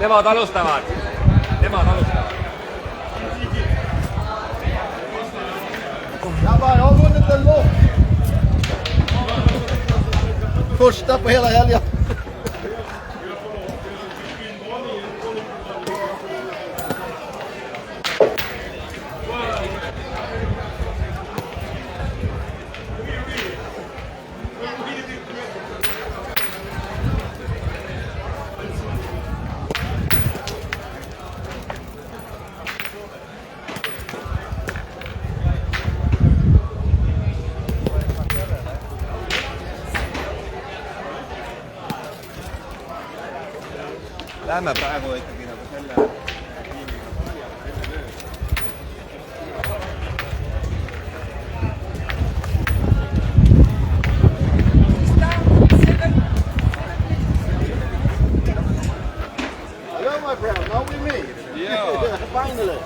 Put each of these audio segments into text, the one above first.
Nemad alustavad. Grabbar, jag har vunnit en lopp. Första på hela helgen. Lähme praegu ikkagi nagu selle Hello my friend, now with me. Yeah. Finally.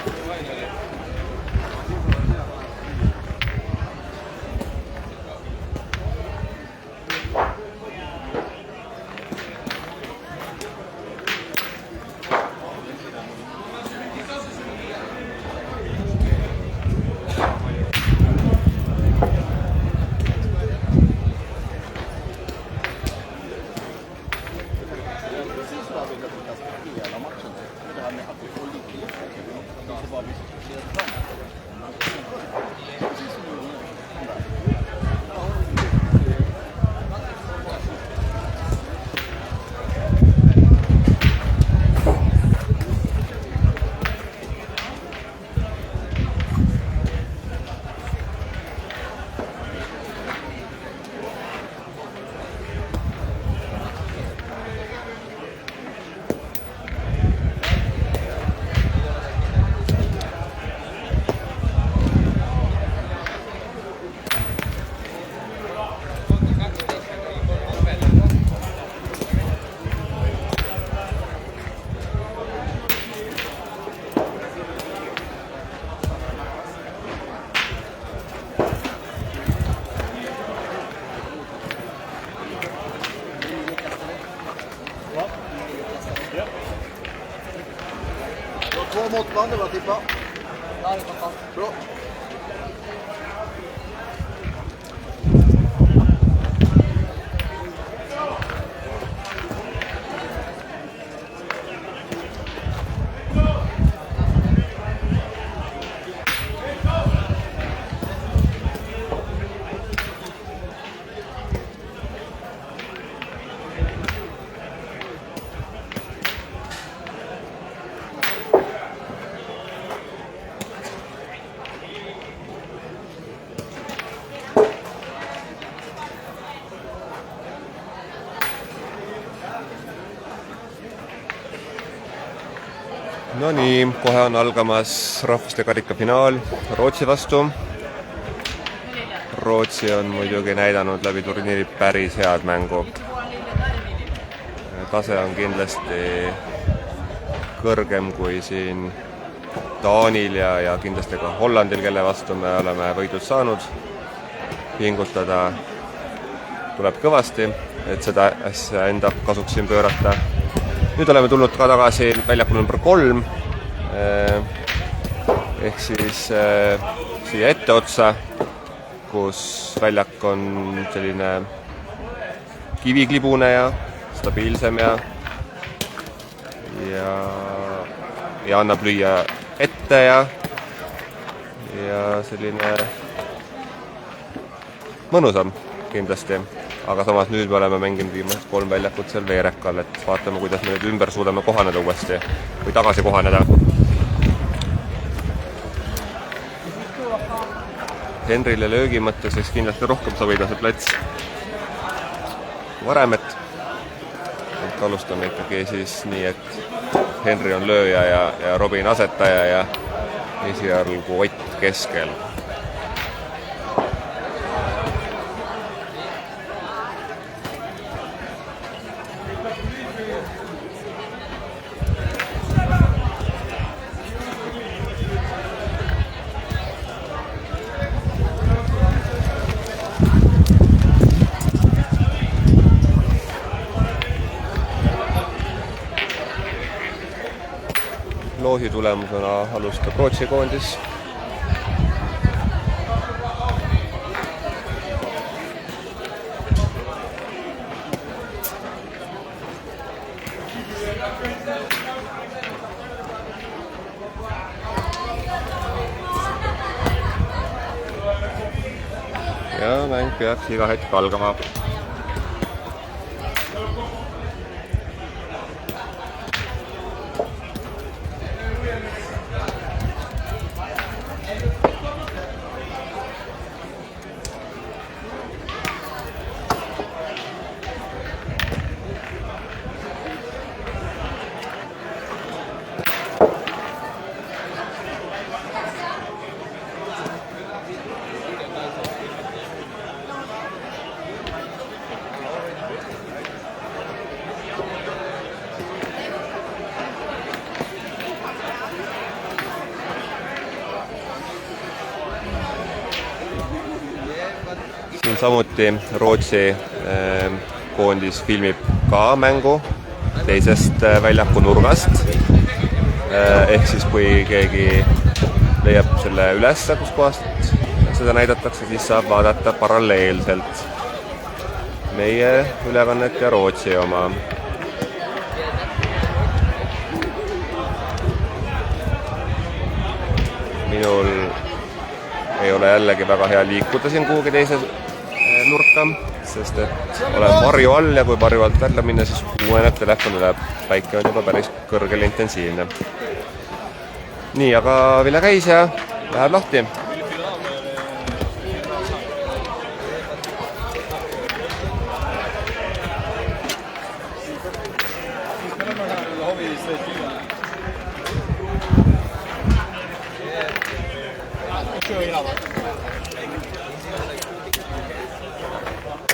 Två måttband, det var tippa. Ja, det var bra. No nii, kohe on algamas rahvuste karikafinaal Rootsi vastu. Rootsi on muidugi näidanud läbi turniiri päris head mängu. Tase on kindlasti kõrgem kui siin Taanil ja kindlasti ka Hollandil, kelle vastu me oleme võidud saanud. Pingutada tuleb kõvasti, et seda asja enda kasuks siin pöörata. Nüüd oleme tulnud ka tagasi väljakul number 3, ehk siis siia etteotsa, kus väljak on selline kiviklibune ja stabiilsem ja annab lüüa ette ja selline mõnusam kindlasti. Aga samas nüüd me oleme mänginud viimased 3 väljakut seal veerekal, et vaatame, kuidas me nüüd ümber suudame kohaneda uuesti või tagasi kohaneda. Henrile löögi mõttes võiks kindlasti rohkem sobida see plats varemet. Et alustame ikkagi siis nii, et Henri on lööja ja Robin asetaja ja esialgu Ott keskel. prognoosi tulemusena alustab Rootsi koondis. Ja mäng peaks iga hetk algama. Siin samuti Rootsi koondis filmib ka mängu teisest väljaku nurgast. Ehk siis kui keegi leiab selle üles, kus kohast seda näidatakse, siis saab vaadata paralleelselt meie ülekannet ja Rootsi oma. Minul ei ole jällegi väga hea liikuda siin kuhugi teise nurka, sest et olen varju all ja kui varju alt välja minna, siis uueneb telefon üle. Päike on juba päris kõrgel intensiivne. Nii, aga Ville käis ja läheb lahti.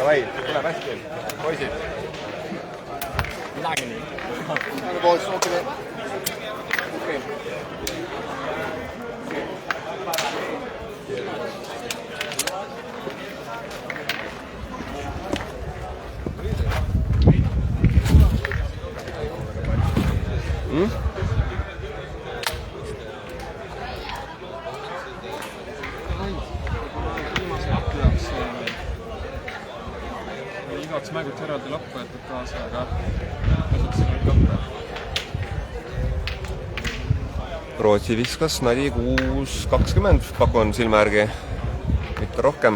Davai, tuleb hästi, poisid. Midagi nii. Poiss, okei. Igaks mängud eraldi lappu jätab kaasa, aga kasutasin neid kappe. Rootsi viskas Nadi 6-20, pakun silmärgi, mitte rohkem.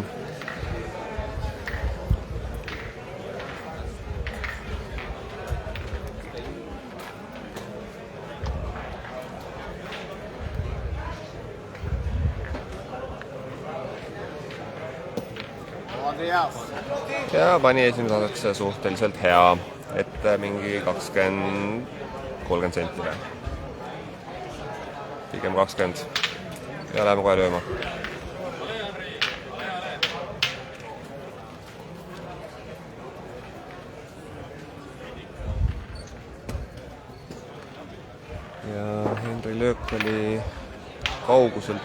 Ja pani esimese aseks suhteliselt hea, et mingi 20-30 sentile. Pigem 20 ja läheme kohe lööma. Ja Henri löök oli kauguselt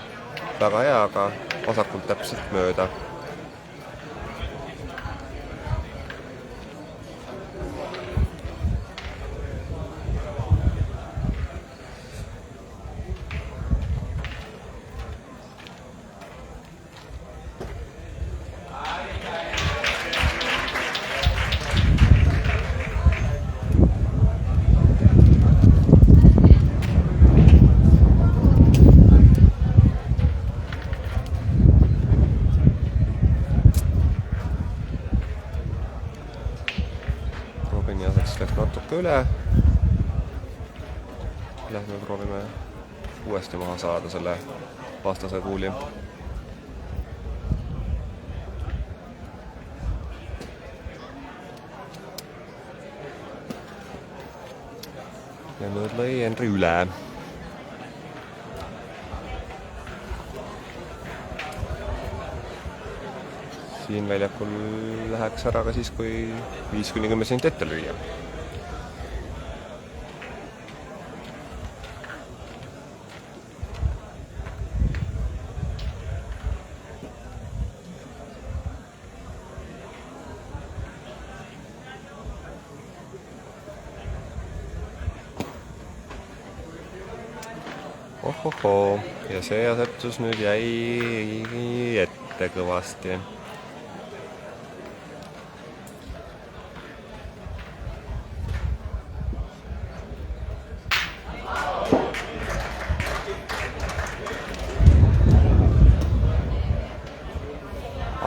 väga hea, aga vasakult täpselt mööda. Läks natuke üle. Lähme proovime uuesti maha saada selle vastase kuuli. Ja nüüd lõi Henri üle. Siin väljakul läheks ära ka siis, kui 5-10 senti ette lüüa. Ohohoo, ja see asetus nüüd jäi ette kõvasti.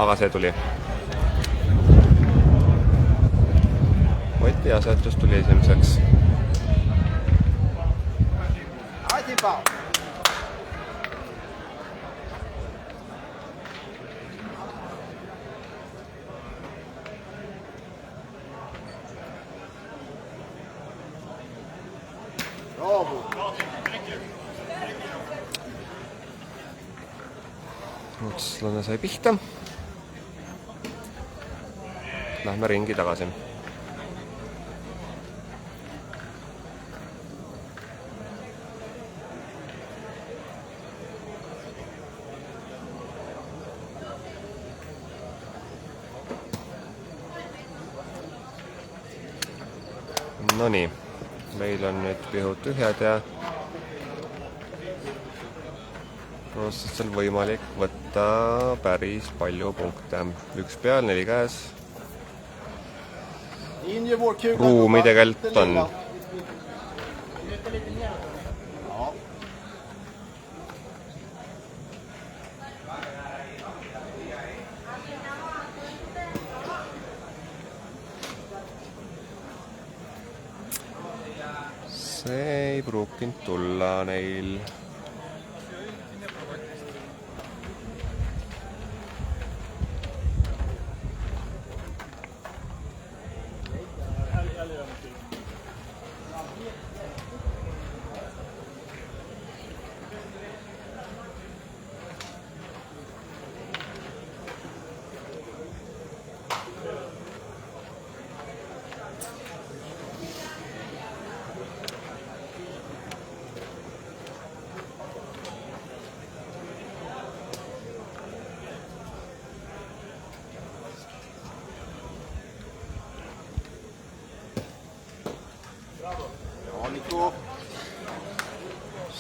Aga see tuli. Oti asetus tuli esimeseks. Rootslane sai pihta. Lähme ringi tagasi. Nonii, meil on nüüd pihud tühjad ja rootlastel võimalik võtta päris palju punkte. 1 peal, 4 käes. Ruumi tegelikult on. See ei pruukinud tulla neil.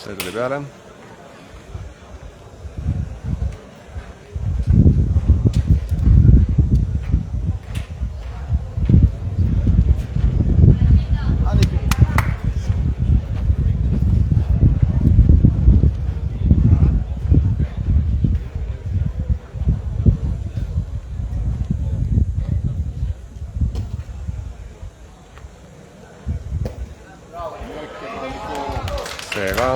See tuli peale. Seega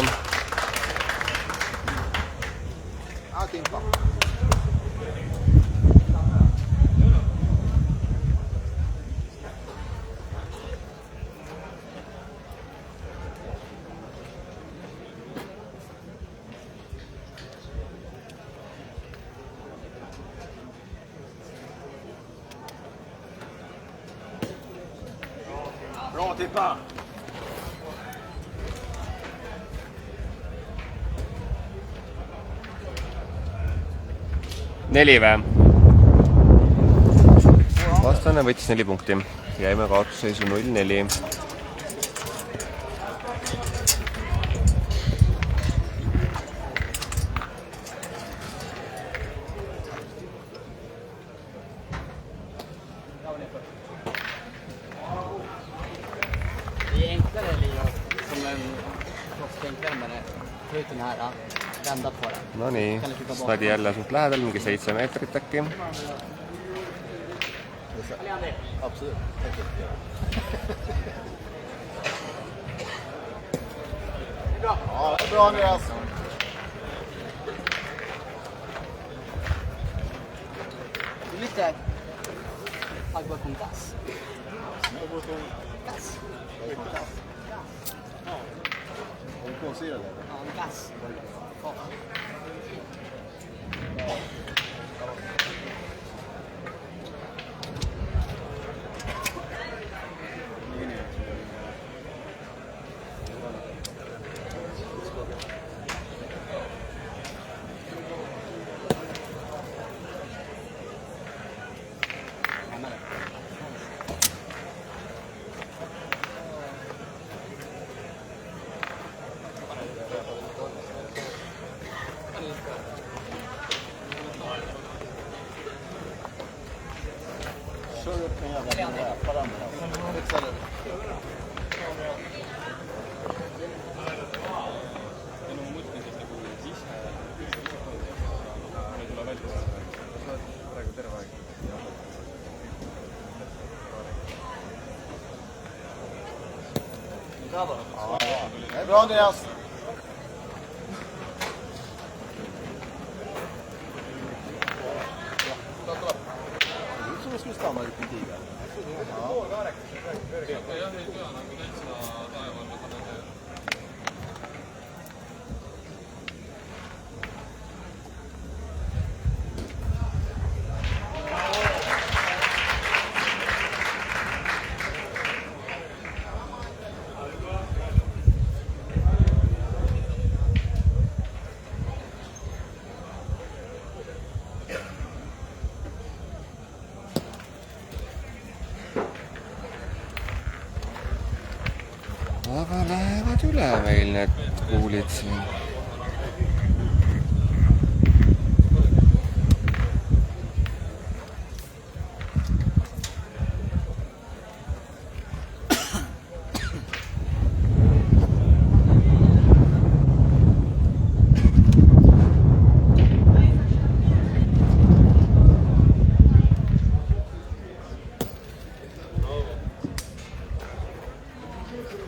Bra, tippa! 4 vä? Vastane võttis 4 punkti. Jäime kaotusseisu 0-4. Det är enklare som en enklare med det. Ut den här, vända på den. No nii, Snadi jälle suht lähedal, mingi 7 meetrit äkki. Absolut. Ja, det är bra Andreas. Det är lite agua con gas. Gas. Är det kolsyra där? Ja, gas. Ja. Det är bra Andreas. Så du skulle stanna lite tidigare. Aga lähevad üle meil need kuulid siin.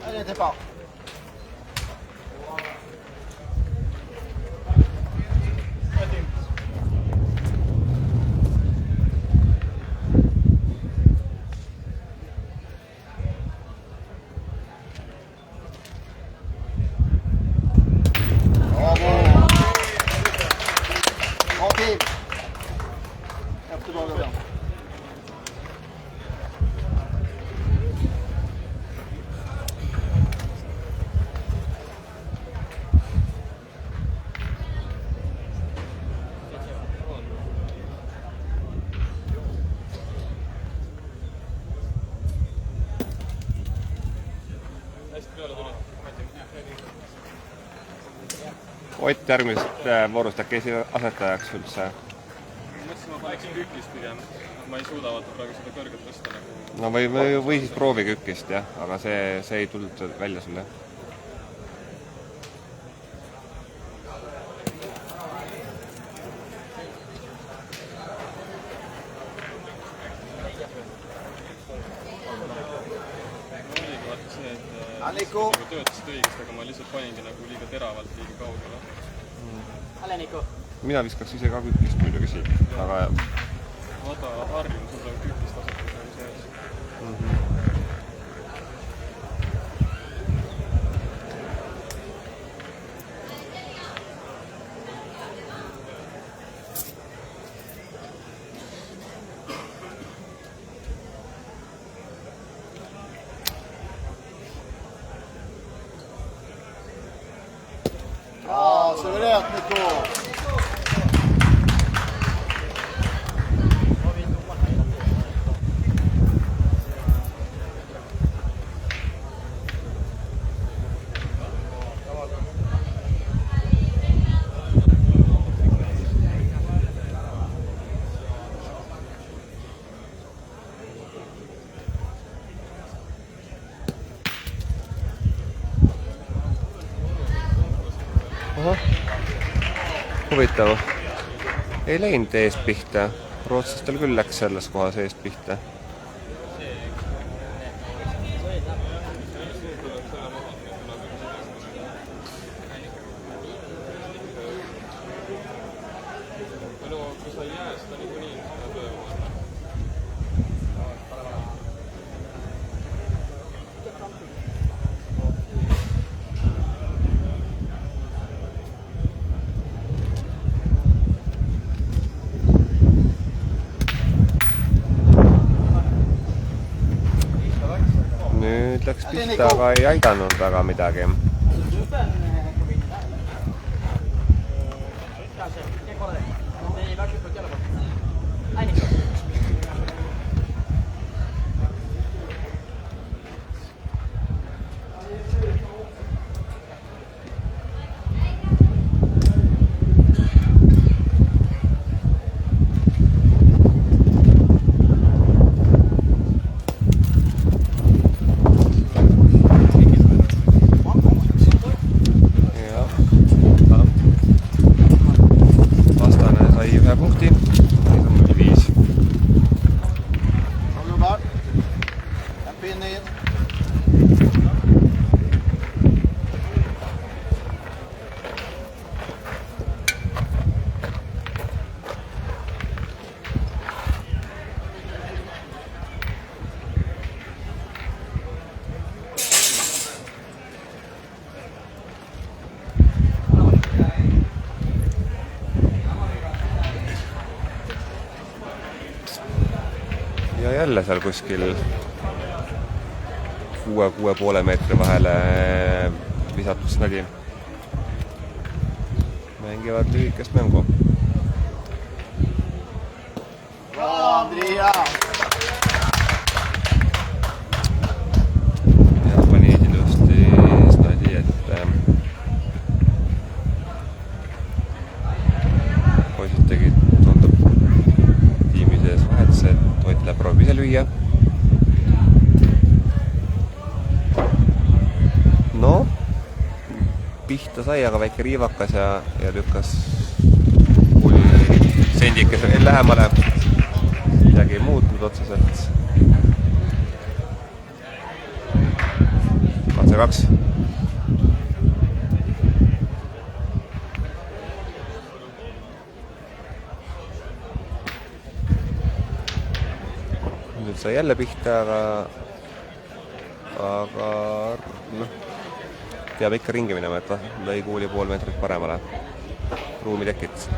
Allez, t'es pas. Ott järgmisest voorust äkki asetajaks üldse? Mõtlesin, ma paneks kükist pigem. Ma ei suuda vaata praegu seda kõrget tõsta nagu. No või siis proovi kükist, jah, aga see ei tulnud välja sulle. Anniko! Töötasid õigesti, aga ma lihtsalt paningi nagu liiga teravalt, liiga kaugele. Anniko! Mina viskaks ise ka kükist muidugi siit, aga Vaata harjum, sul praegu kükist asetus nagu sees. Ja, suveränt Nico! huvitav. Ei läinud eest pihta. Rootslastel küll läks selles kohas eest pihta. Nüüd läks pihta, aga ei aidanud väga midagi. jälle seal kuskil 6-6,5 meetri vahele visatust nägi. Mängivad lühikest mängu. Andrea! Ja panid ilusti stadi ette. Poisid tegid, tundub, tiimi sees vahetuse, et Ott läheb proovib ise lüüa. No, pihta sai, aga väike riivakas ja lükkas sendikes veel lähemale. Midagi ei muutnud otseselt. 2-2. Nüüd sai jälle pihta, aga noh, peab ikka ringi minema, et lõi kuuli pool meetrit paremale. Ruumi tekit.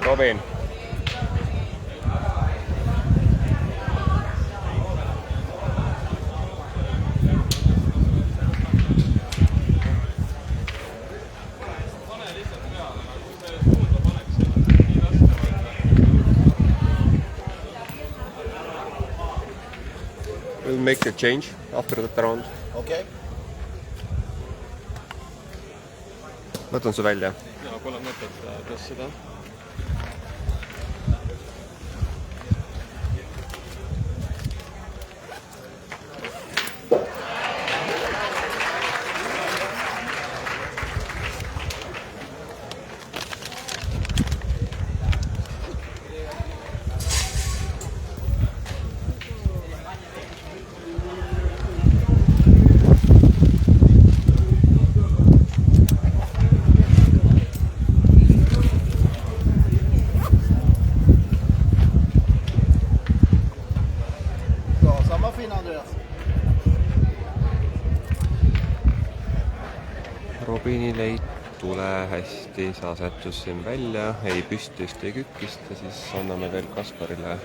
Robin. We'll make the change after that round. Okei. Võtan su välja. Ja pole mõtet tõsta. Robinil ei tule hästi, see asetus siin välja, ei püstist, ei kükist ja siis anname veel Kasparile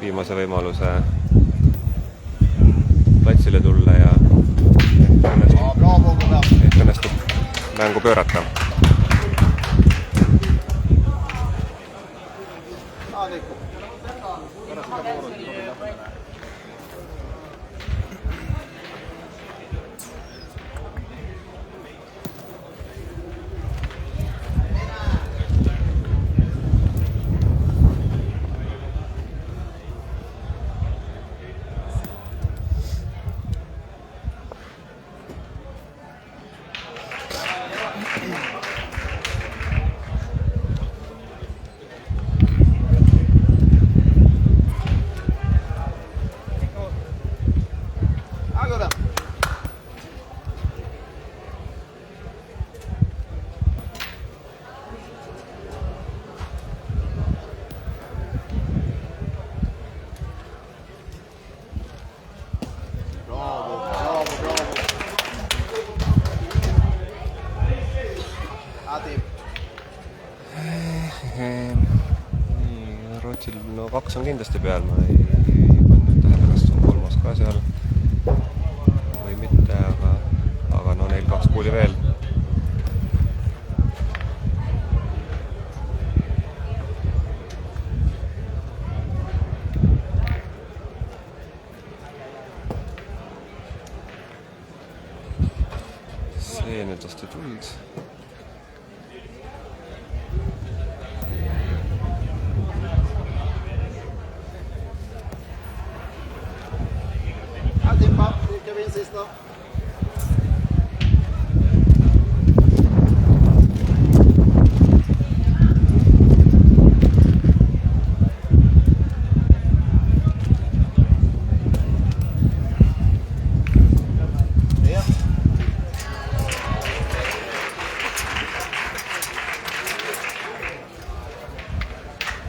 viimase võimaluse platsile tulla ja õnnestub mängu pöörata. Rootsil no 2 on kindlasti peal, ma ei pannud tähele, kas on 3 ka seal või mitte, aga no neil 2 kuuli veel. see nüüd vast ei tulnud. Tippa, vilka vinner sista?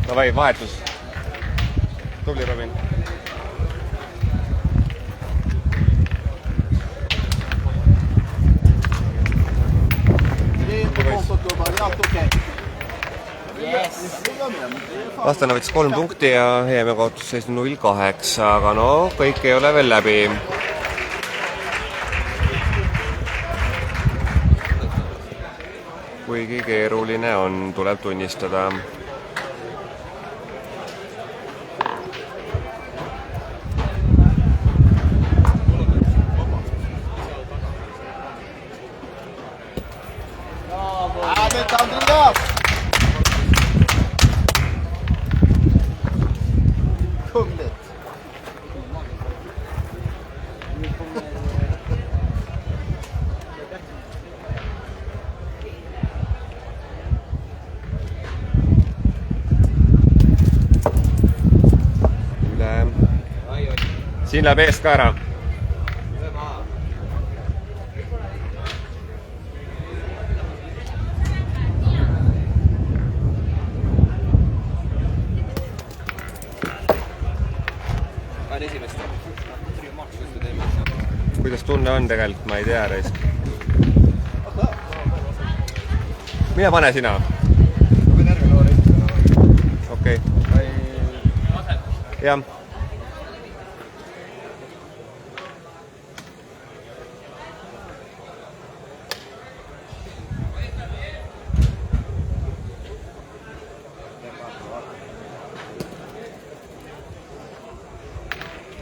Davai, vahetus. Tubli, Robin. Vastane võttis 3 punkti ja EM kaotus seis 0-8, aga no kõik ei ole veel läbi. Kuigi keeruline on, tuleb tunnistada. Andreas! Kungligt. Üle. Siin läheb eest ka ära. Kuidas tunne on tegelikult, ma ei tea reisk. Mine pane sina. Okei. Jah.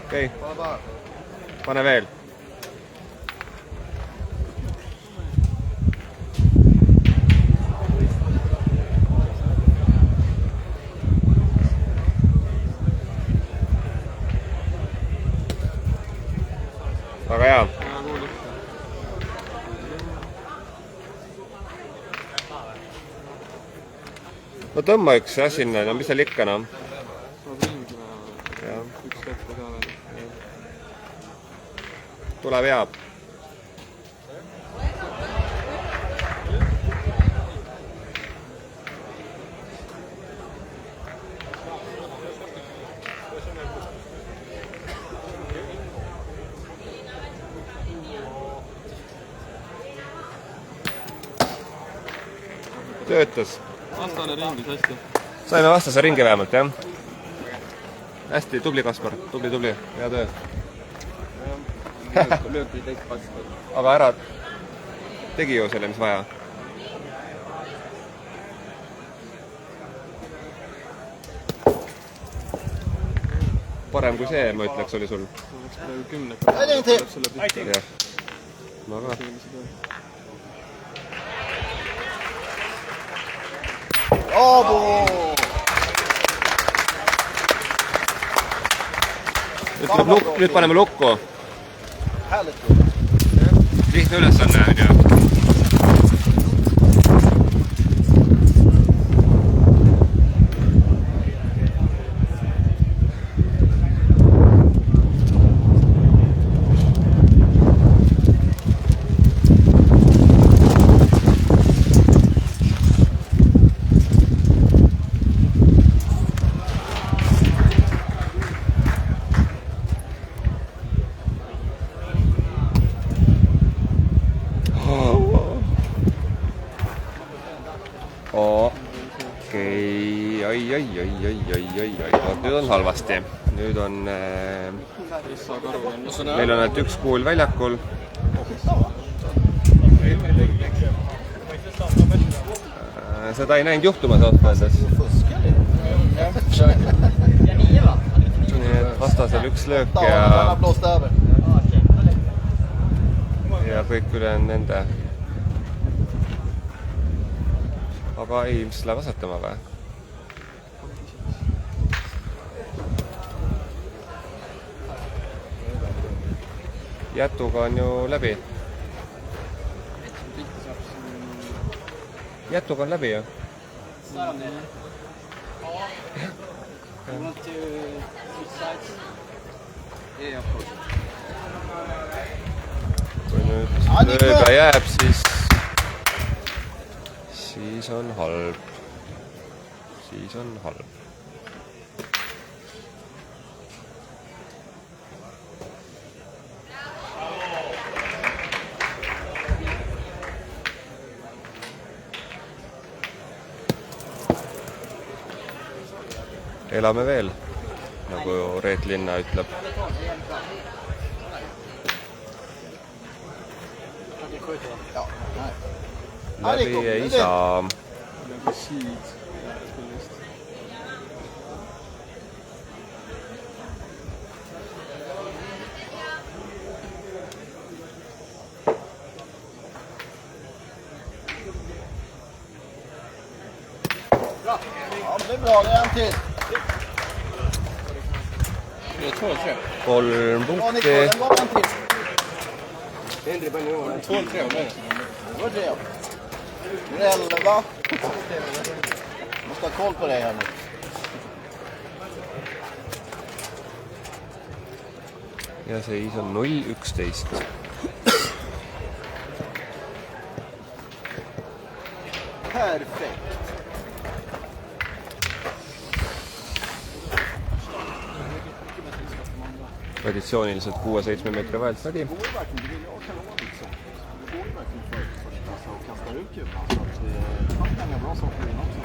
Okei. Pane veel. Väga hea. No tõmba üks sinna, no mis seal ikka, no? Tuleb hea. Töötas. Vastane ringis hästi. Saime vastase ringi vähemalt, jah? Hästi, tubli Kaspar, tubli, hea töö. Lööki täit paska. Aga ära tegi ju selle, mis vaja. Parem kui see, ma ütleks, oli sul. Oleks praegu 10. Jah. Ma ka. Nüüd paneme lukku. Lihtne ülesanne on ju. Okei, ai. Nüüd on halvasti. Nüüd on... Meil on ainult üks kuul väljakul. Seda ei näinud juhtumas ausalt öeldes. Nii et vastasel üks löök ja kõik üle on nende aga ei, mis läheb asetama või? Jätuga on ju läbi. Jätuga on läbi ju. You want to switch sides? Yeah, of course. Kui nüüd lööga jääb, siis on halb. Siis on halb. Elame veel, nagu Reet Linna ütleb. Läbi ei saa. Nagu siid. Ja, det är bra, det är en till. Det är 2-3. 3 Ja, punkti. Niklas, den var en till. 2-3 vad är det? Det var 3. Nu är det 11. Måste ha koll på dig här nu. Ja seis on 0-11. Perfekt. Traditsiooniliselt 6-7 meetri vahelt läbi. Det går ju verkligen, det vill jag kan lova liksom. Det går ju verkligen för första och kastar ut kulan. Så att det fanns många bra saker in också.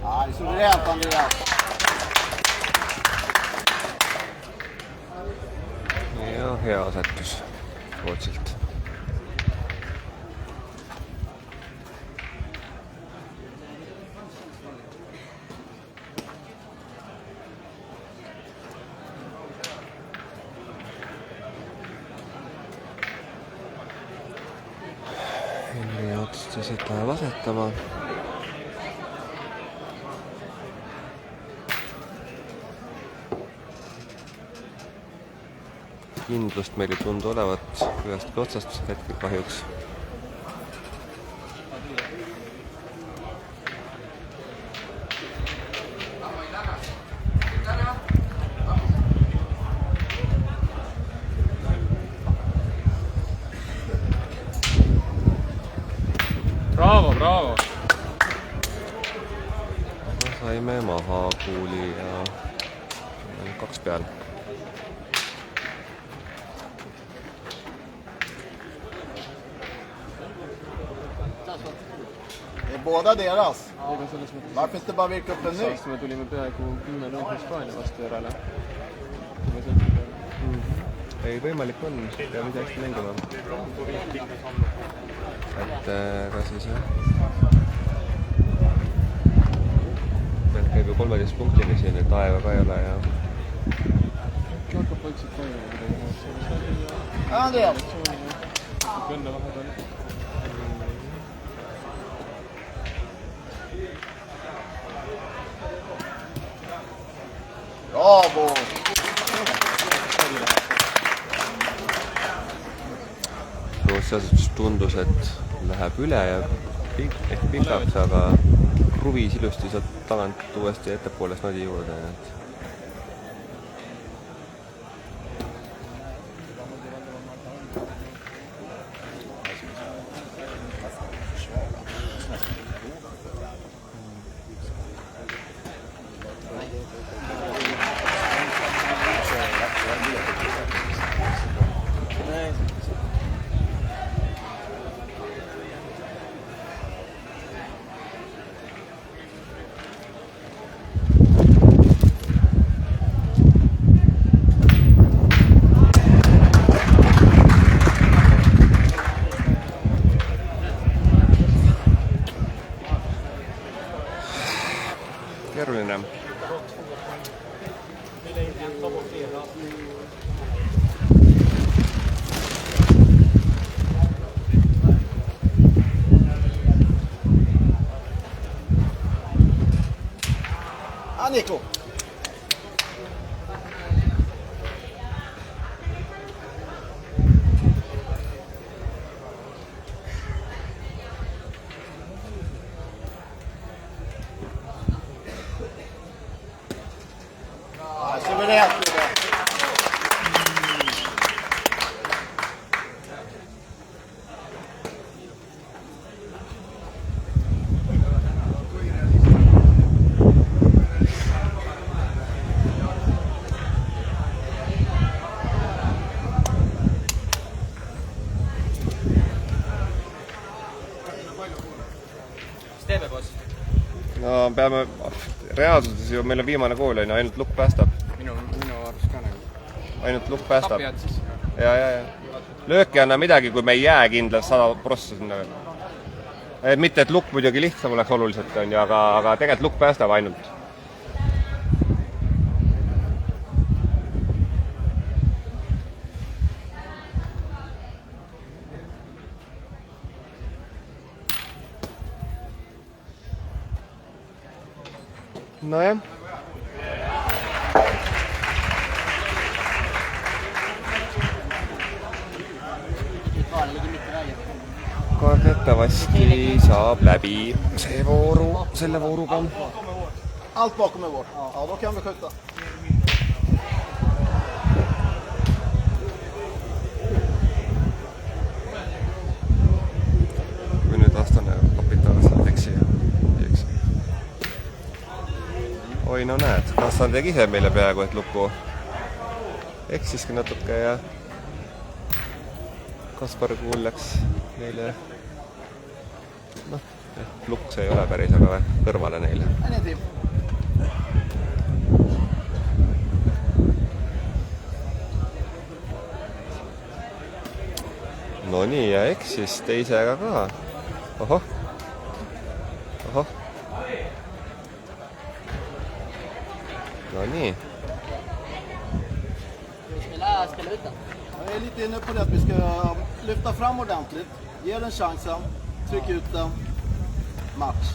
Ja, det är suveränt, Andreas. Ja hea asetus Rootsilt. Henri otsustas, et läheb asetama. Kindlust meil ei tundu olevat ühestki otsast hetkel kahjuks. Bravo, bravo! Saime maha kuuli ja 2 peal. Det är båda deras. Ega selles mõttes, Varför inte bara virka upp en ny? aasta me tulime peaaegu 10 nõud Hispaania vastu järele. Ei, võimalik on, peame ise hästi mängima. Et ka siis käib ju 13 punktini siin, et aega ka ei ole ja hakkab vaikselt toimuma. Andreas. Venne vahepeal. Bravo! Rootsi tundus, et läheb üle ja ehk pikaks, aga kruvis ilusti sealt tagant uuesti ettepoolest nodi juurde. Nico. Suveränt. No peame, reaalsuses ju meil on viimane kool, on ju, ainult lukk päästab. Minu arust ka nagu. Ainult lukk päästab. Tapjad siis. Ja. Löök ei anna midagi, kui me ei jää kindlalt 100% sinna. Mitte, et lukk muidugi lihtsam oleks oluliselt, on ju, aga tegelikult lukk päästab ainult. Nojah. Kardetavasti saab läbi see vooru, selle vooruga. Allt bakom är vårt. Ja, då kan vi skjuta. Kui nüüd Astane kapitaalselt eksi. Oi, no näed, Kassan tegi ise meile peaaegu, et luku eksiski natuke ja Kaspar Kuul läks neile, noh, lukk see ei ole päris, aga kõrvale neile. No nii, ja eksis teisega ka. Ohoh. No nii. Jag är lite inne på det att vi ska lyfta fram ordentligt. Ge den chansen. Tryck ut den. Match.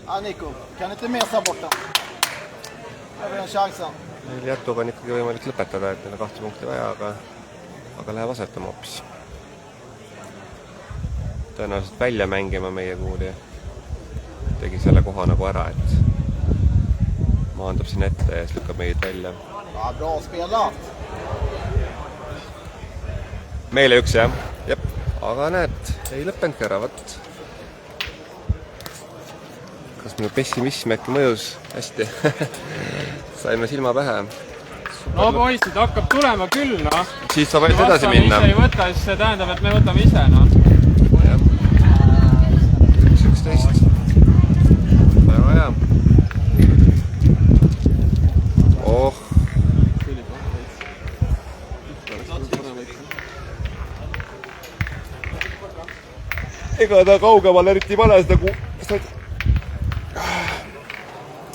Ja, Nico, kan inte mesa bort den. Har vi den chansen. Meil jättuga on ikkagi võimalik lõpetada, et neil on 2 punkti vaja, aga läheb asetama hoopis. Tõenäoliselt välja mängima meie kuuli. Tegi selle koha nagu ära, et maandub siin ette ja siis lükkab meid välja. Ja, bra spelat. Meile üks, jah. Jep. Aga näed, ei lõppenudki ära, võt. Kas minu pessimism äkki mõjus hästi? Saime silma pähe. No poisid, hakkab tulema küll, noh. Siis saab ainult edasi minna. Kui ise ei võta, siis see tähendab, et me võtame ise, noh. 1-11. Väga hea. Oh. Ega ta kaugemal eriti pane seda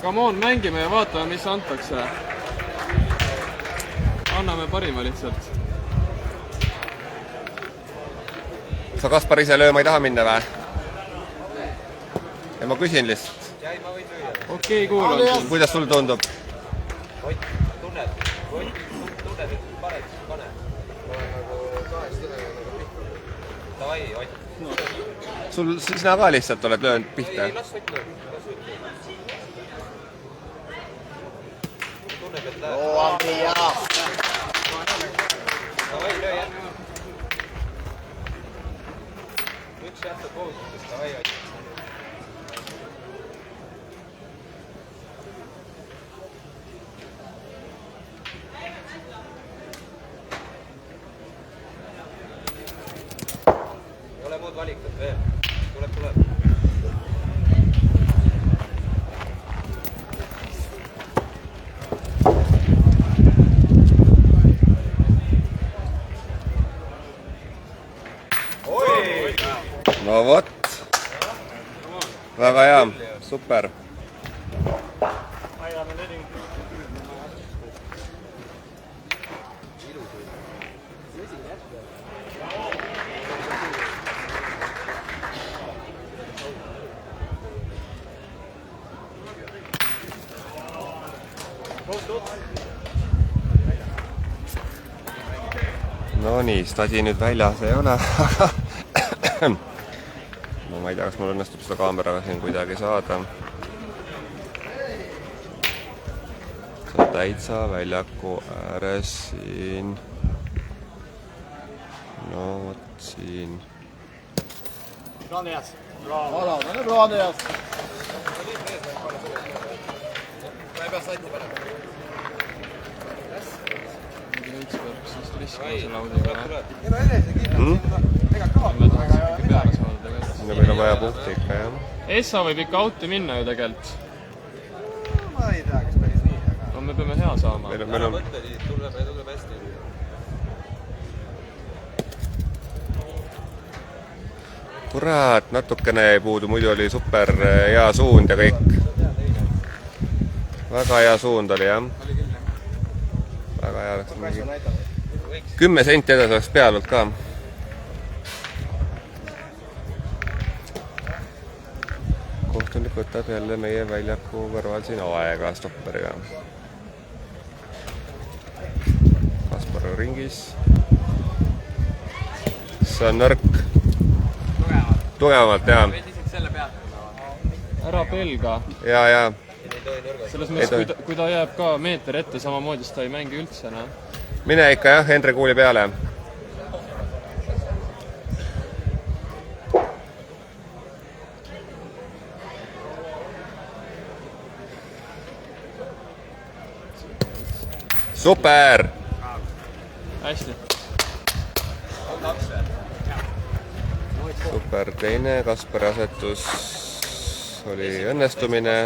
Come on, mängime ja vaatame, mis antakse. Anname parima lihtsalt. Sa Kaspar ise lööma ei taha minna või? Ja ma küsin lihtsalt. Okei, kuulan. Kuidas sul tundub? Ott, tunned, et paned. Davai, Ott. Sina ka lihtsalt oled löönud pihta? Ei, las Ott lööb. Tunneb, et läheb. Åh, Andreas! Davai, löö jätta. Üks jätta kohustust, davai, Ott. Ei ole muud valikut veel. Tuleb. väga hea, super. No nii, stadi nüüd väljas ei ole, aga no ma ei tea, kas mul õnnestub seda kaameraga siin kuidagi saada. See on täitsa väljaku ääres siin. No vot siin. Bra Andreas. Bra, den är bra Andreas. Ja meil on vaja punkti ikka, jah. Essa võib ikka auti minna ju tegelikult. Ma ei tea, kas päris nii, aga... No me peame hea saama. Meil Ära on... mõtle, tuleb hästi. Kurat, natukene ei puudu, muidu oli super hea suund ja kõik. Väga hea suund oli, jah. Väga hea oleks mingi 10 senti edasi oleks peal olnud ka. Kohtunik võtab jälle meie väljaku kõrval siin aega stopperiga. Kaspar on ringis. See on nõrk. Tugevamalt, jah. Ära pelga. Ja. Selles mõttes, kui ta jääb ka meeter ette samamoodi, siis ta ei mängi üldse, noh. Mine ikka, jah, Henri kuuli peale. Super! Hästi. Super, teine Kaspari asetus oli õnnestumine.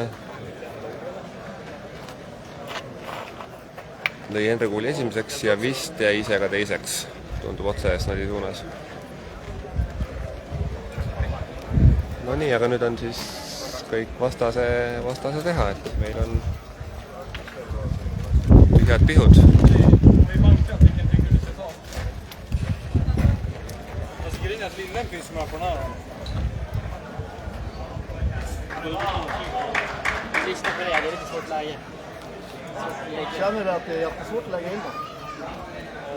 Lõi Henri kuuli esimeseks ja vist jäi ise ka teiseks. Tundub otse eest nadi suunas. No nii, aga nüüd on siis kõik vastase teha, et meil on tühjad pihud. Sista för det är lite svårt läge. Känner du att det är jättesvårt att lägga in den?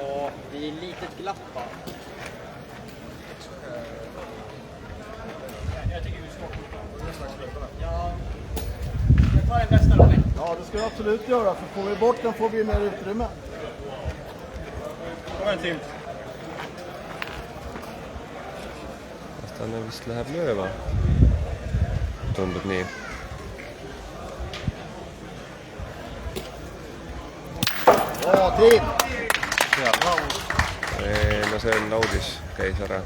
Ja, det är litet glapp bara. Jag tar den bästa Robin. Ja, det ska du absolut göra, för får vi bort den får vi mer utrymme. Kom en Tim. Vastane vist läheb lööma. Tundub nii. Bra Tim! No see on naudis, käis ära.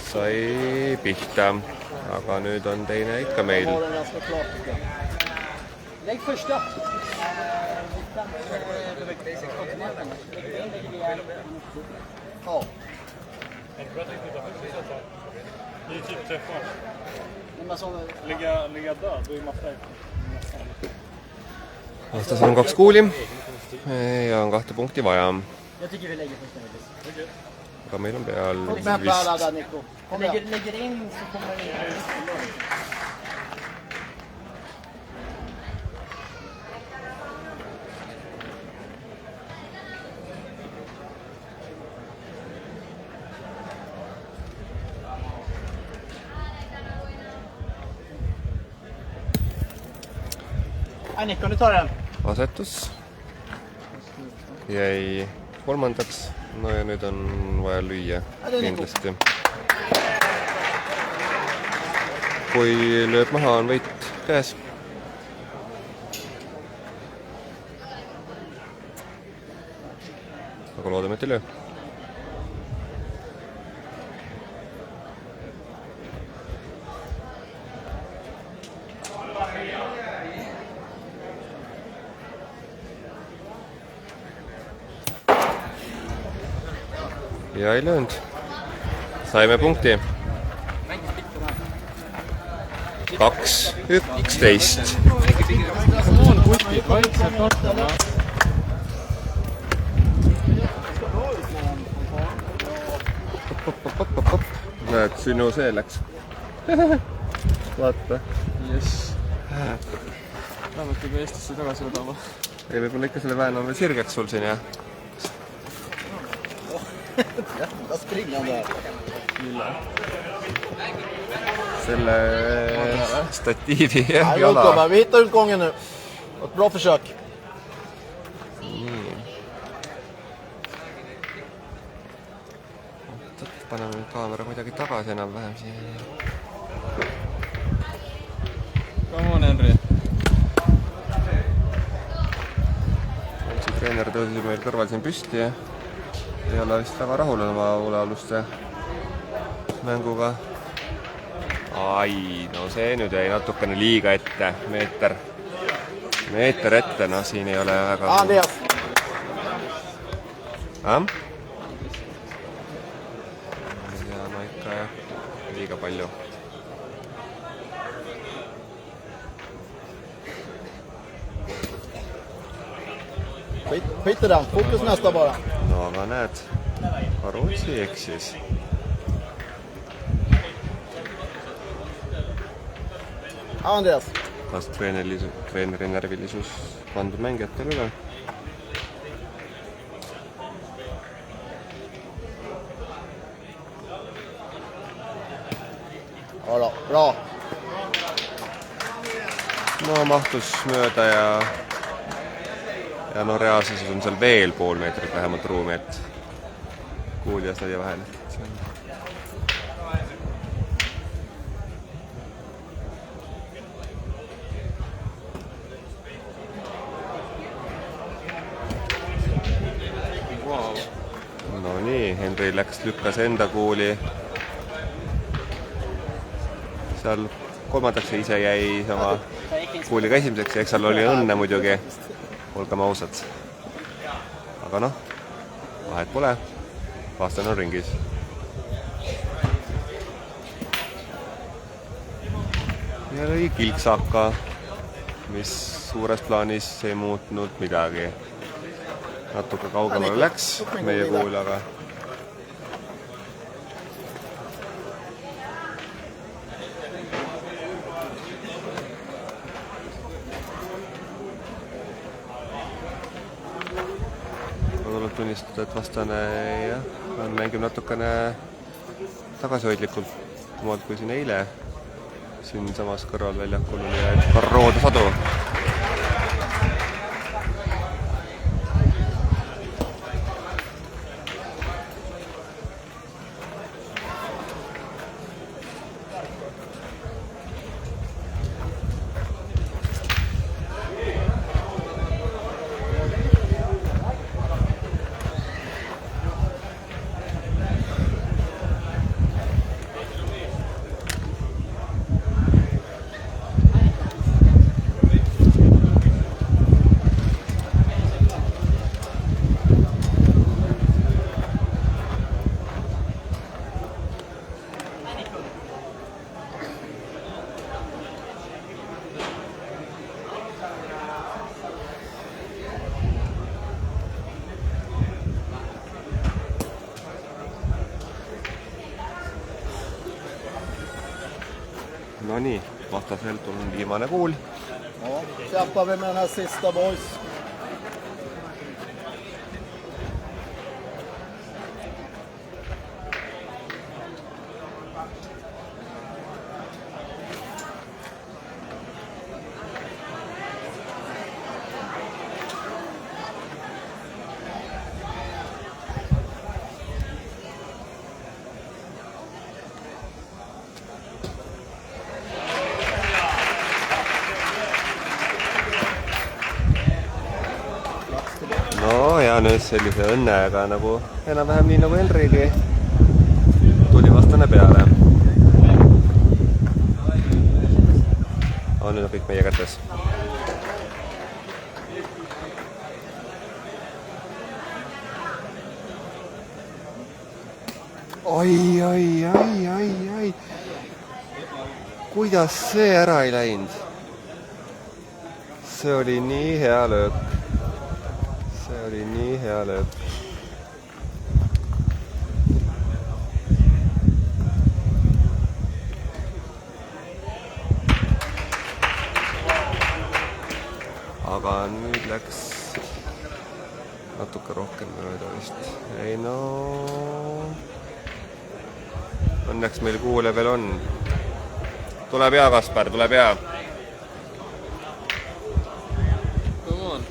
Sai pihta, aga nüüd on teine ikka meil. Har den ganska klart tycker jag. Lägg första. Ja. Det är typ träffar. Men alltså, Ligga död, då är matta. Vastas on 2 kuuli ja on 2 punkti vaja. jag tycker vi lägger första faktiskt. Aga meil on peal Vänta alla där Nico. Kom igen. Lägger in så kommer det in. Nico, du tar den. asetus jäi 3. No ja nüüd on vaja lüüa kindlasti. Kui lööb maha, on võit käes. Aga loodame, et ei löö. Ja ei löönud. Saime punkti. 2:11. on kutid, vaikselt hakkama. Näed, sinu see läks. Vaata. Jess. Vähemalt ikka Eestisse tagasi vedama. Ei, võib-olla ikka selle vääname sirgeks sul siin, jah? Jag springer där. Selle statiivi Nej, lugnt jala. gubbar. Vi hittar utgången nu. Ett bra försök. Paneme nüüd kaamera kuidagi tagasi enam-vähem siia. Come on, Henri. See treener tõusis meil kõrval siin püsti ja ei ole vist väga rahul oma olealuste mänguga. Ai, no see nüüd jäi natukene liiga ette. Meeter ette, no siin ei ole väga... Andreas. Ja no ikka jah, liiga palju. Skit i den. Fokus nästa bara. No aga näed, ka Rootsi eksis. Andreas. Kas treeneri närvilisus pandud mängijatel üle? Ja, bra. No mahtus mööda ja no reaalsuses on seal veel pool meetrit vähemalt ruumi, et kuuli ja stadia vahel. Wow. No nii, Henri lükkas enda kuuli seal kolmandaks ja ise jäi sama kuuliga esimeseks ja eks seal oli õnne muidugi, olgem ausad. Aga noh, vahet pole, vastane on ringis. Ja lõi kilksaka, mis suures plaanis ei muutnud midagi. Natuke kaugemale läks meie kuul, aga tunnistada, et vastane jah, mängib natukene tagasihoidlikult kumalt kui siin eile. Siin samas kõrval väljakul oli Karroode sadu. No nii, vastaselt on viimane kuul. Ja, kämpar vi med den här sista, boys. No ja nüüd sellise õnnega nagu enam-vähem nii nagu Henrigi tuli vastane peale. On nüüd kõik meie kätes. Oi. kuidas see ära ei läinud? See oli nii hea löök. See oli nii hea löök. Aga nüüd läks natuke rohkem mööda vist. Ei no... Õnneks meil kuule veel on. Tuleb hea, Kaspar, tuleb hea. Come on.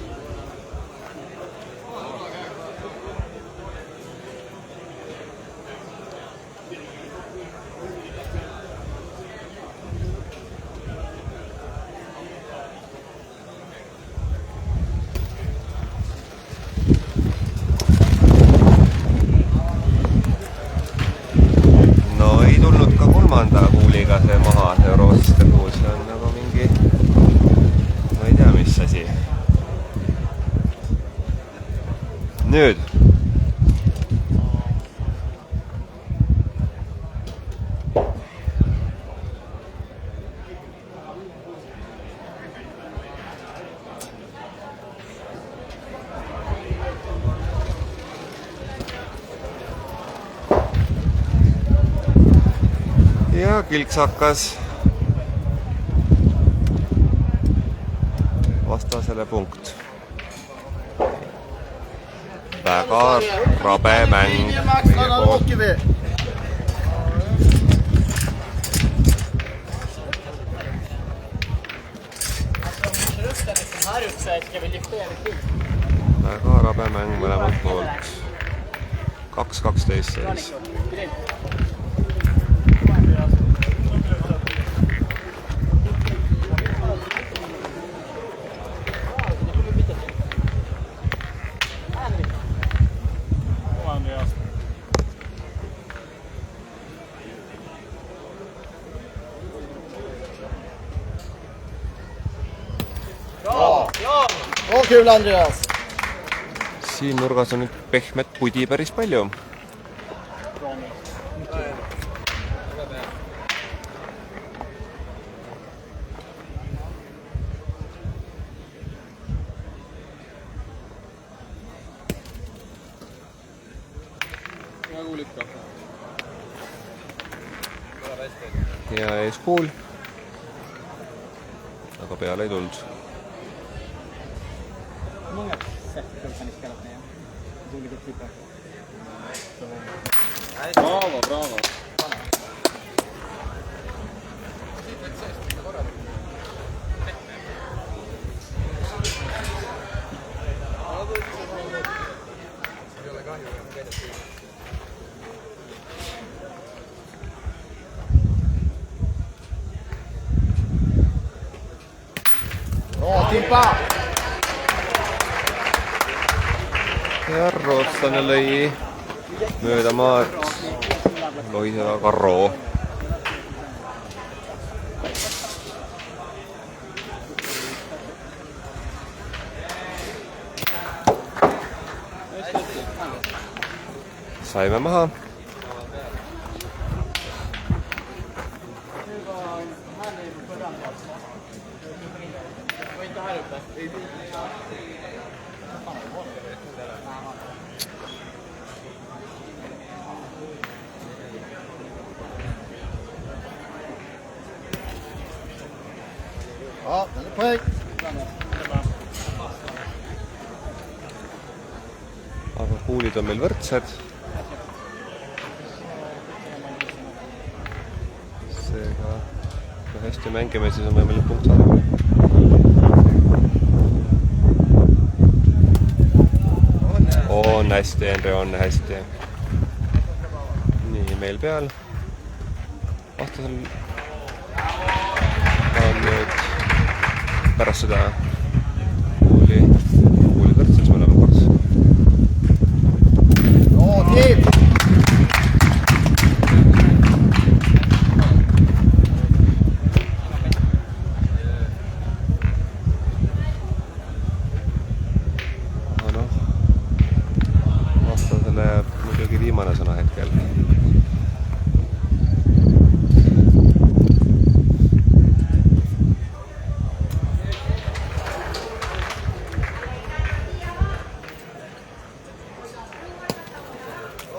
Kuuliga see maha, see roosiste puhul, see on nagu mingi, ma ei tea, mis asi. Nüüd. Ja kilksakas vastasele punkt. Väga rabe mäng. Väga rabe mäng mõlemalt poolt. 2-12 seis. Kul, Andreas! Siin nurgas on nüüd pehmet pudi päris palju. Hea kuul ikka. Ja ees kuul. Aga peale ei tulnud. Många sätt kan ni spela med. Olika typer. Bravo, bravo. Timpa! Ja rootslane lõi mööda maad lohiseva Karro. Saime maha. Ja, den är poäng. Aga kuulid on meil võrdsed. Seega, kui hästi mängime, siis on võimalik punkt saada. On hästi, Henri, on hästi. Nii, meil peal. Vastasel on nüüd pärast seda kuuli võrdseks, me oleme kaks. Tim! Vastasele muidugi viimane sõna hetkel.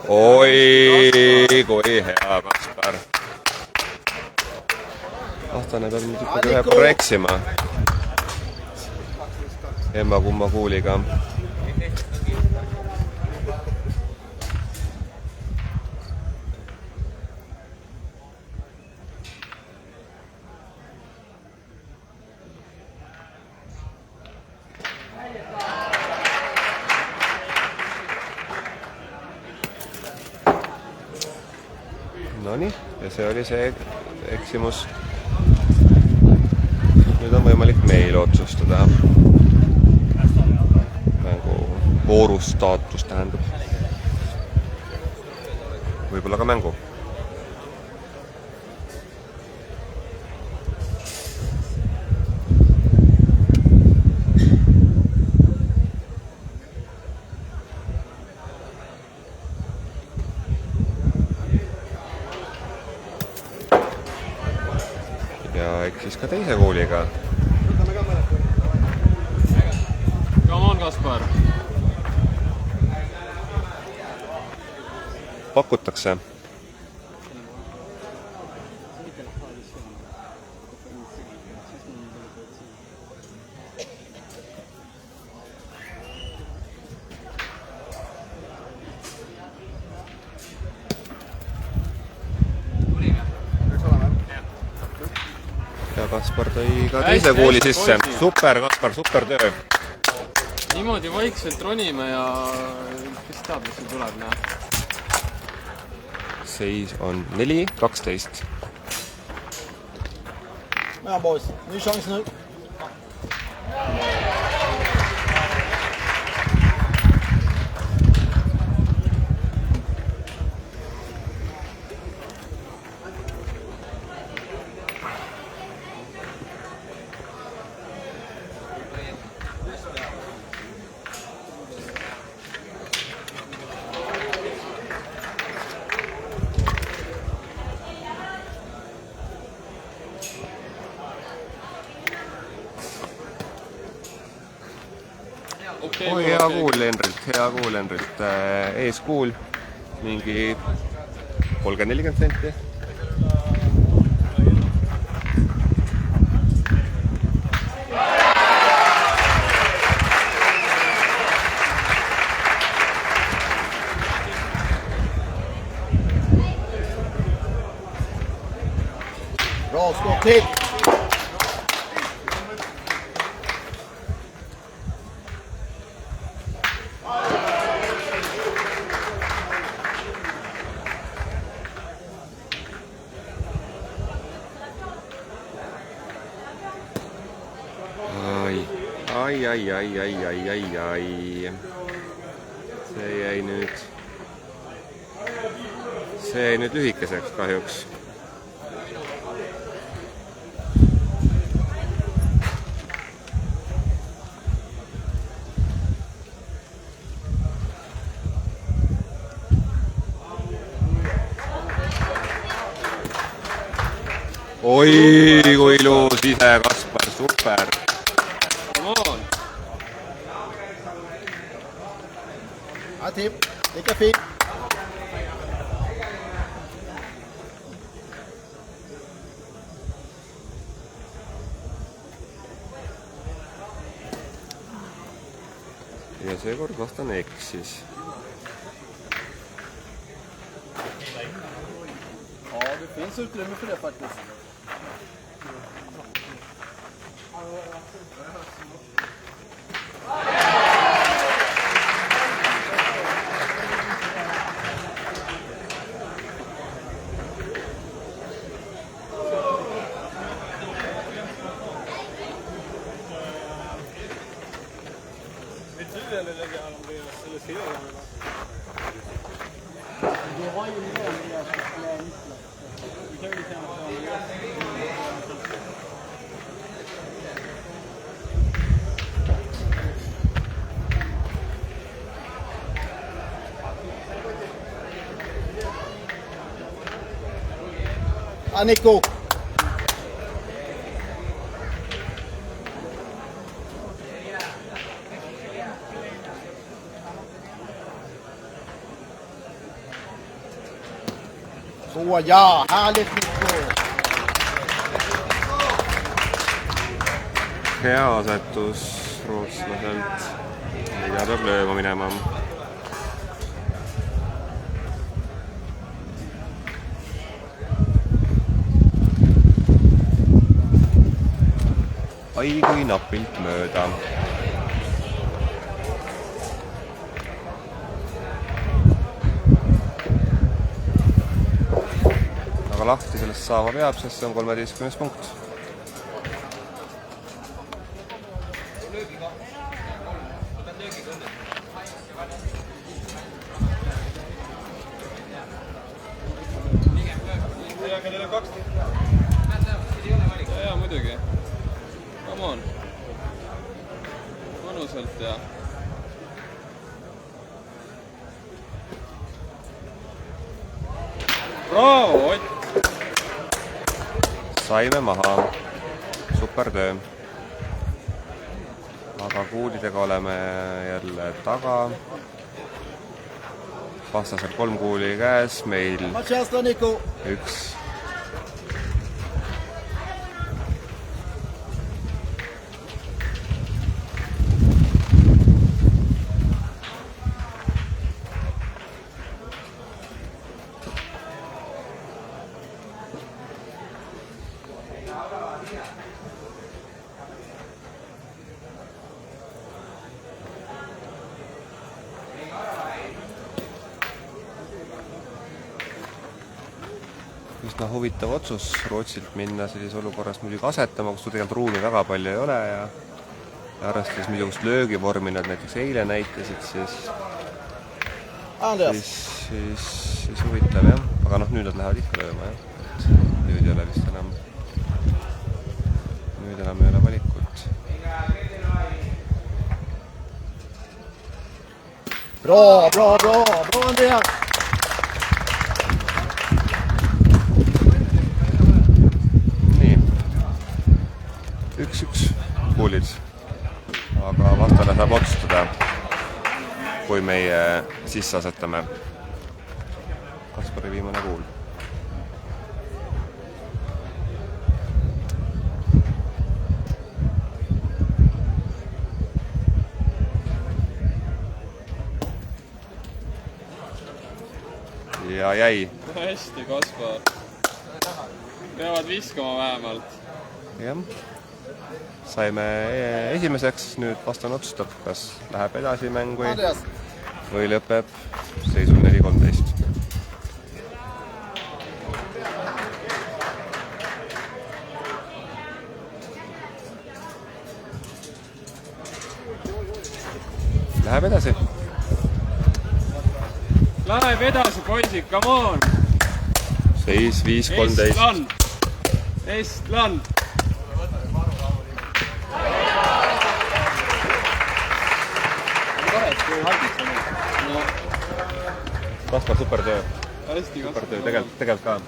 oi, kui hea, Kaspar. Vastane peab nüüd ikkagi ühe korra eksima. Emma-kumma kuuliga. Nonii, ja see oli see eksimus. Nüüd on võimalik meil otsustada. Mängu voorustaatus tähendab. Võib-olla ka mängu. Eksis ka teise kuuliga. Come on, Kaspar. Pakutakse. Ja Kaspar tõi ka teise kuuli sisse. Super, Kaspar, super töö. Niimoodi vaikselt ronime ja kes teab, mis siin tuleb, näe. Seis on 4-12. Ja, boys. Ny chans nu. Oi, hea kuul Henrilt. Ees kuul, mingi 30-40 senti. Bra skott till. Ai. See jäi nüüd lühikeseks kahjuks. Oi, kui ilus ise, Kaspar, super. Ja, Tim. Lika fint. Ja seekord vastane eksis. Ja, det finns utrymme för det faktiskt. Nico. Så ja, härligt Mikko! Hea asetus rootslaselt. Mida peab lööma minema. Ai kui napilt mööda. Aga lahti sellest saama peab, sest see on 13. punkt. Jaa, muidugi. Come on. Mõnusalt ja... Bravo, Ott! Saime maha. Super töö. Aga kuulidega oleme jälle taga. Vastasel 3 kuuli käes, meil Vad känns det Nico? 1. Üsna huvitav otsus Rootsilt minna sellise olukorras muidugi asetama, kus tegelikult ruumi väga palju ei ole ja arvestades millist löögivormi nad näiteks eile näitasid, siis huvitav jah. Aga noh, nüüd nad lähevad ikka lööma jah. Nüüd ei ole vist enam ei ole valikut. Bra Andreas! Nii, 1-1 kuulid, aga vastane saab otsustada, kui meie sisse asetame. Kaspari viimane kuul. Ja jäi. Hästi, Kaspar. Peavad viskama vähemalt. Jah. Saime esimeseks, nüüd vastane otsustab, kas läheb edasi mäng või lõpeb seisul 4-13. Läheb edasi. Läheb edasi, poisid, come on! Seis 5-13. Estland! Kaspar, super töö. Hästi, Kaspar. Super töö, tegelikult ka.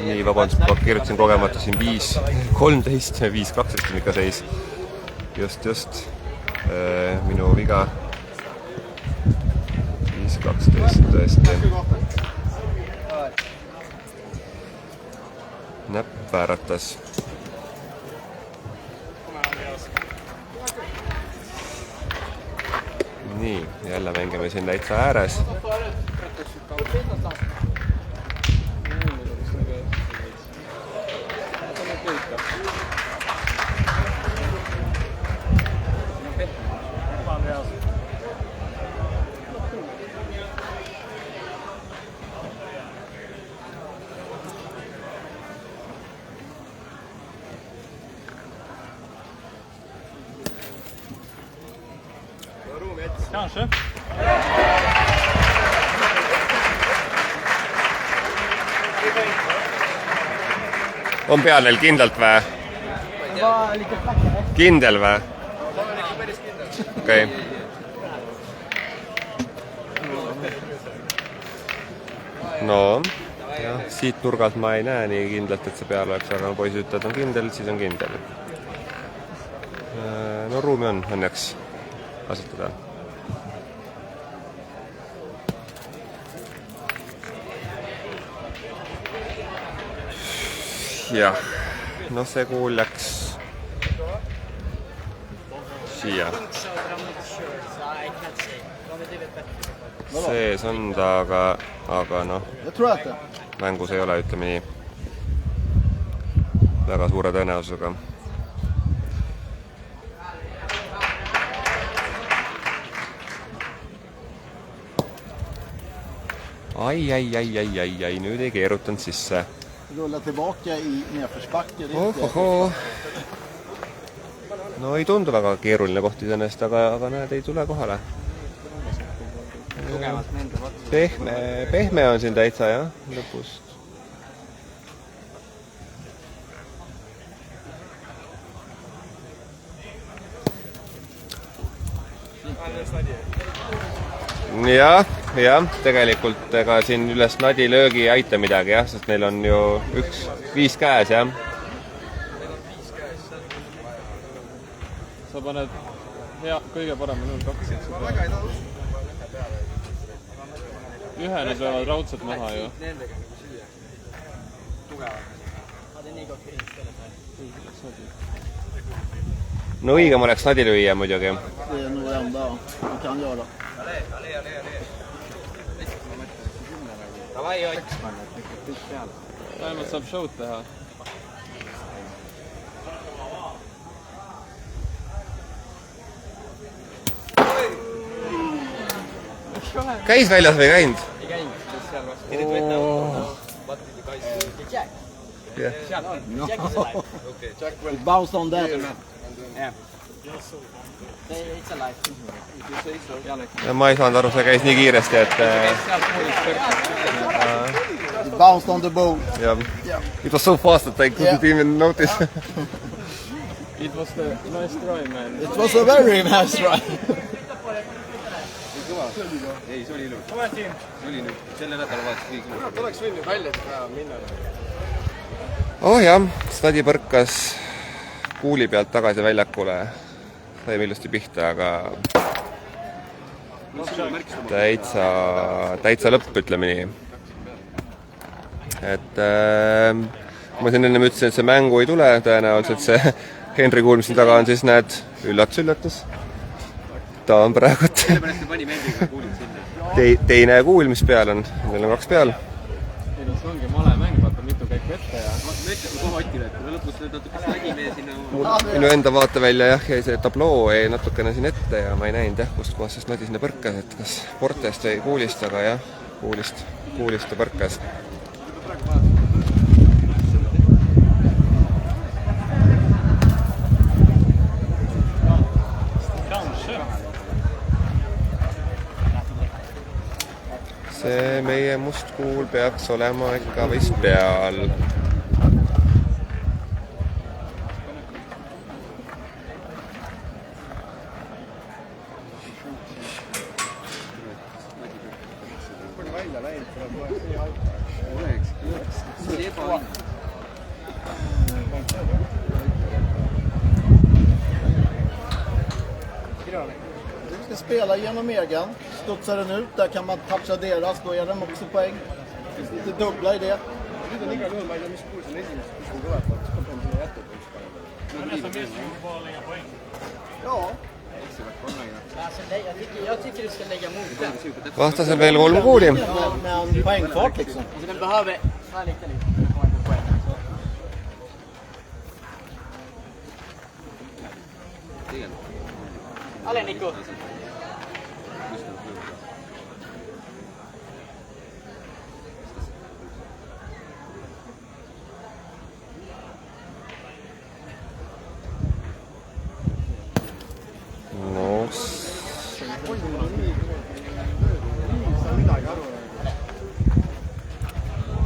Nii, vabandust, ma kirjutasin kogemata siin 5-13 ja 5-12 on ikka seis. Just. Minu viga. 5-12 tõesti. Näpp vääratas. Nii, jälle mängime siin täitsa ääres. Kanske. On peal neil kindlalt või? Kindel või? Okei. No, jah, siit nurgalt ma ei näe nii kindlalt, et see peal oleks, aga poisid ütlevad, on kindel, siis on kindel. No ruumi on õnneks kasutada. Jah, no see kuul läks siia. Sees on ta, aga noh, mängus ei ole, ütleme nii, väga suure tõenäosusega. Ai, nüüd ei keerutanud sisse. Rulla tillbaka i nedförsbacke. No ei tundu väga keeruline koht iseenesest, aga näed, ei tule kohale. Pehme on siin täitsa, jah, lõpust. Jah, tegelikult ega siin üles nadi löögi ei aita midagi, jah, sest neil on ju 5 käes, jah. Sa paned kõige parema 0-2. Ühe nad löövad raudselt maha ju. No õigem oleks nadi lüüa muidugi. Det är nog det enda man kan göra. Vähemalt saab show'd teha. Käis väljas või ei käinud? Ei käinud. It bounced on that. It's alive. Ma ei saanud aru, see käis nii kiiresti, et It bounced on the bowl. it was so fast that I couldn't even notice. It was the nice try, man. It was a very nice try. Ei, see oli ilus. See oli nüüd selle nädala vahetus kõik ilus. Oleks võinud välja minna. Oh jah, Stadi põrkas kuuli pealt tagasi väljakule. Saime ilusti pihta, aga täitsa lõpp, ütleme nii. Et ma siin ennem ütlesin, et see mängu ei tule, tõenäoliselt see Henri kuul, mis siin taga on, siis näed, üllatus. Ta on praegult teine kuul, mis peal on. Meil on 2 peal. See ongi male mäng, vaata mitu käiku ette ja... Ma ütlesin kohe Otile, et me lõpus natuke nägime sinna... Minu enda vaate välja jah, jäi see tabloo jäi natukene siin ette ja ma ei näinud jah, kust kohast nadi sinna põrkas, et kas portest või kuulist, aga jah, kuulist ta põrkas. See meie must kuul peaks olema ikka vist peal. Vi ska spela genom egen. Studsar den ut, där kan man toucha deras, då är de också poäng. Det finns lite dubbla i det. Ja. Jag tycker du ska lägga mot den. Vastasel veel 3 kuuli. Med en poängfart liksom. Alltså den behöver... Fan, lite. Komma in på poäng. Alle, Nico.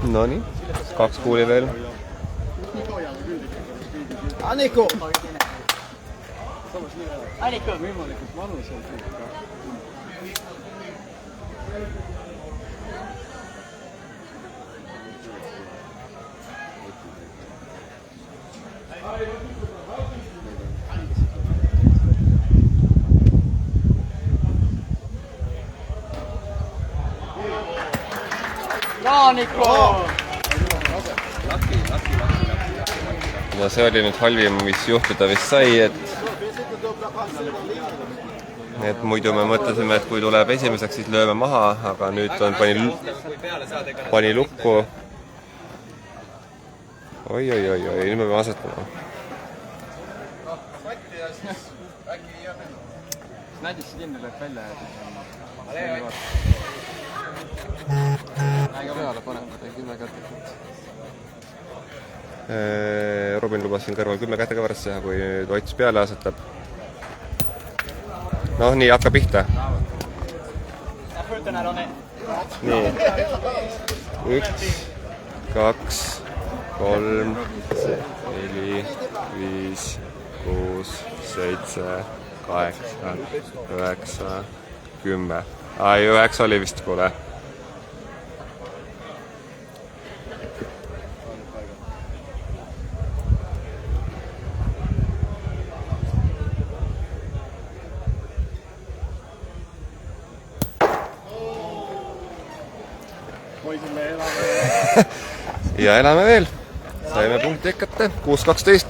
No nii, 2 kuuli veel. Nico! Nico! Võimalikult valuselt. Niko! ja see oli nüüd halvim, mis juhtuda vist sai, et muidu me mõtlesime, et kui tuleb esimeseks, siis lööme maha, aga nüüd on pani lukku. Oi, nüüd me peame asetama. Näidis see kindel, et välja Äga peale panemad ja 10 kätekord. Robin lubas siin kõrval 10 kätekõverst teha, kui nüüd Ots peale asetab. Noh, nii hakkab pihta. Nii. 1, 2, 3, 4, 5, 6, 7, 8, 9, 10. Ai, 9 oli vist, kuule. Ja elame veel. Saime punkti kätte. 6-12.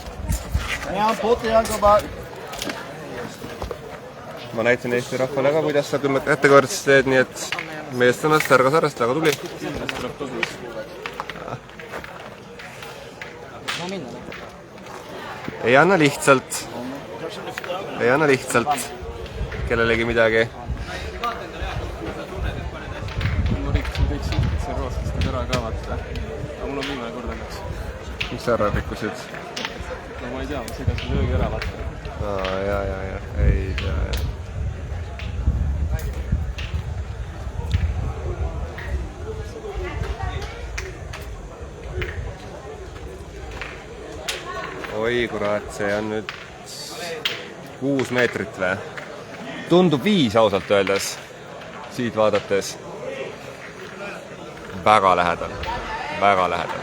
Ma näitasin Eesti rahvale ka, kuidas sa 10 kätekõverst teed, nii et meest ennast ärgas arvest, aga tuli. Ei anna lihtsalt. Ei anna lihtsalt kellelegi midagi. Ma rikkusin kõik siltid seal roostest ära ka vaata. Aga mul on viimane kord õnneks. Mis sa ära rikkusid? No ma ei tea, ma segasin löögi ära vaata. Ja. Ei tea, jah. Oi kurat, see on nüüd 6 meetrit või? Tundub 5 ausalt öeldes, siit vaadates. Väga lähedal, väga lähedal.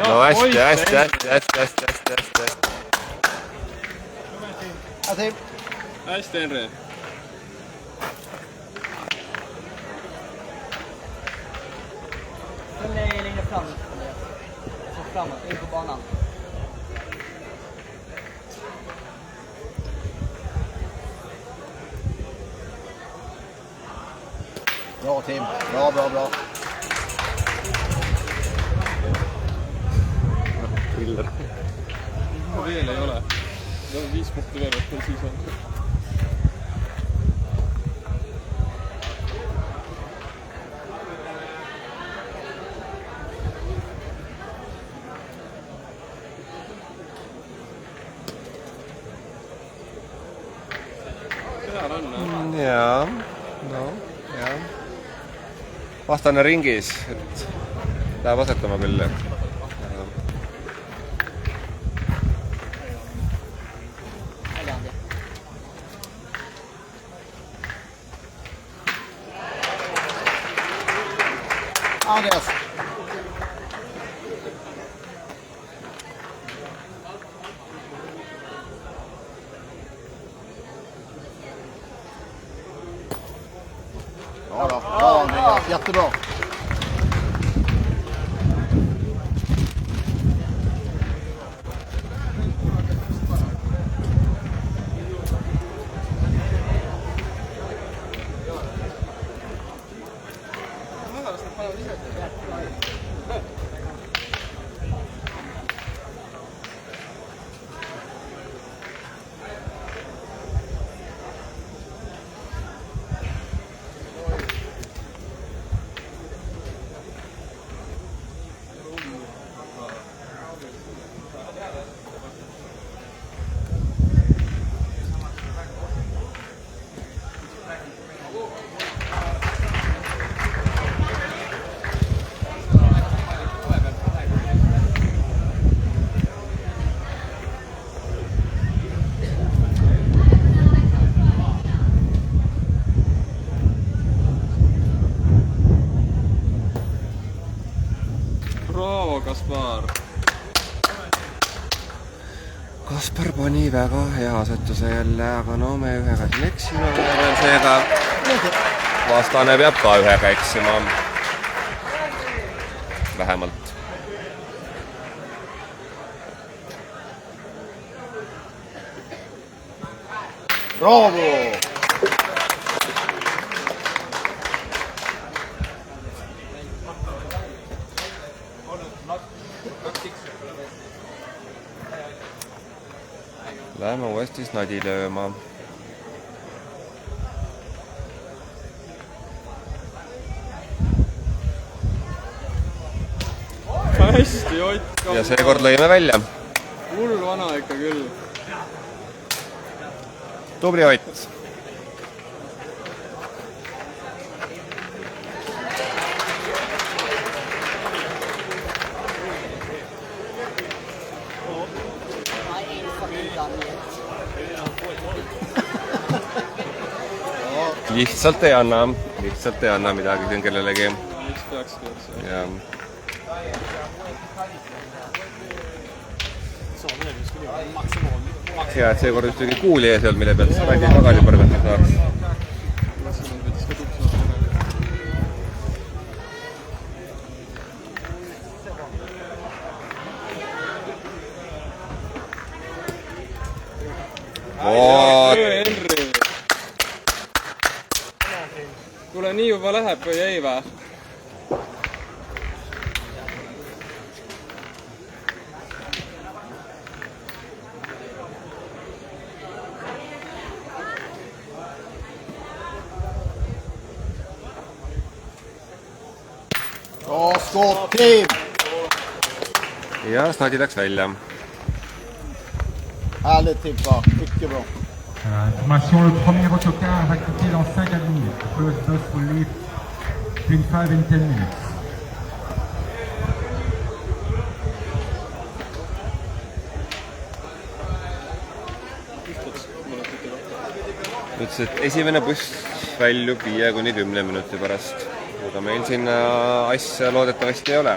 No hästi. Hästi, Henri. Den är längre fram. Så framåt, in på banan. Bra Tim, bra. Killer. Veel ei ole. 5 punkti veel, et siis on. Jaa, vastane ringis, et läheb asetama küll. Andreas. Bra Andreas, jättebra. Kaspar pani väga hea asetuse jälle, aga no me ühega siin eksime veel, seega vastane peab ka ühega eksima. Vähemalt. Bravo! Läheme uuesti snadi lööma. Hästi, Ott. Ja seekord lõime välja. Hull vana ikka küll. Tubli Ott. Lihtsalt ei anna midagi siin kellelegi. Miks peakski, eks. Ja. Hea, et seekord ühtegi kuuli ees olnud, mille pealt spaldi tagasi põrgata saaks. Henri! Kuule, nii juba läheb või ei vä? Bra skott, team! Ja snadi läks välja. Härligt tippa, mycket bra. Information, le premier autocar va quitter dans 5 à 10 minutes. First bus will leave between 5 and 10 minutes. Ütles, et esimene buss väljub 5–10 minuti pärast. Aga meil siin asja loodetavasti ei ole.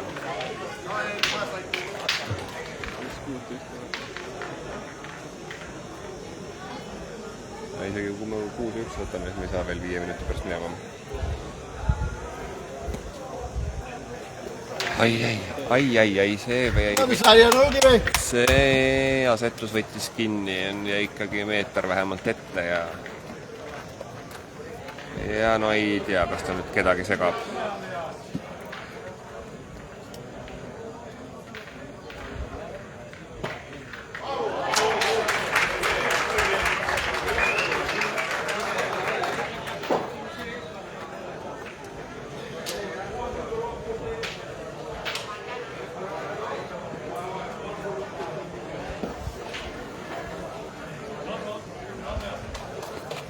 Isegi kui me 6-1 võtame, siis me ei saa veel 5 minuti pärast minema. Ai, see asetus võttis kinni ja ikkagi meeter vähemalt ette ja no ei tea, kas ta nüüd kedagi segab.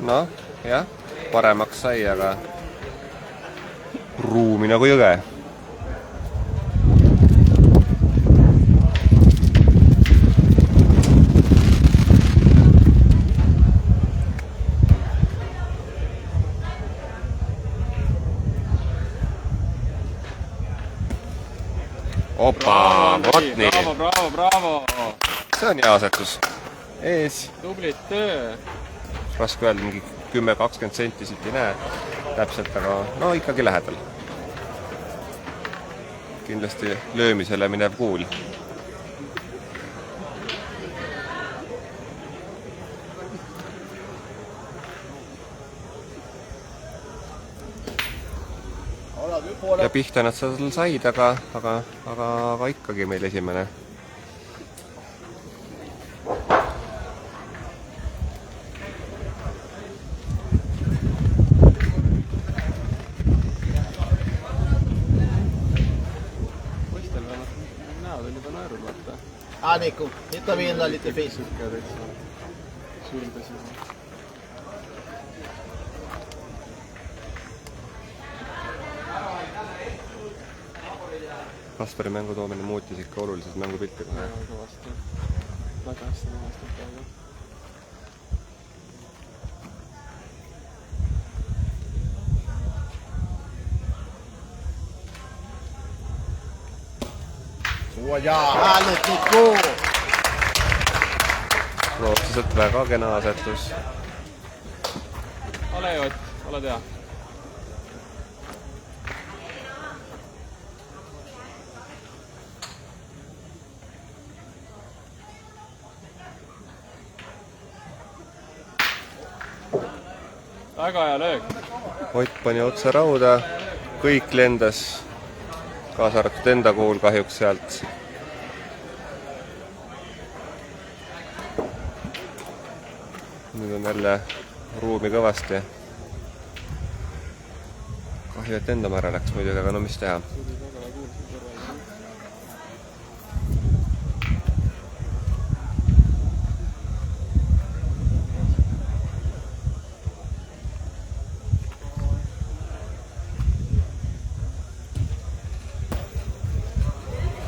Noh, jah, paremaks sai, aga ruumi nagu jõge. Opa, vot nii. Bravo! See on hea asetus. Ees. Tublit töö! Raske öelda, mingi 10-20 senti siit ei näe täpselt, aga no ikkagi lähedal. Kindlasti löömisele minev kuul. Ja pihta nad seal said, aga ikkagi meil esimene. Nico, hittar vi in där lite fisk. Kaspari mängu toomine muutis ikka oluliselt mängupilti. Kõvasti. Väga hästi nähastab praegu. Så ja, härligt Nico! otseselt väga kena asetus. ole hea, ole hea. väga hea löök. Ott pani otse rauda, kõik lendas, kaasa arvatud enda kuul kahjuks sealt. Nüüd on jälle ruumi kõvasti. Kahju, et enda määra läks muidugi, aga no mis teha.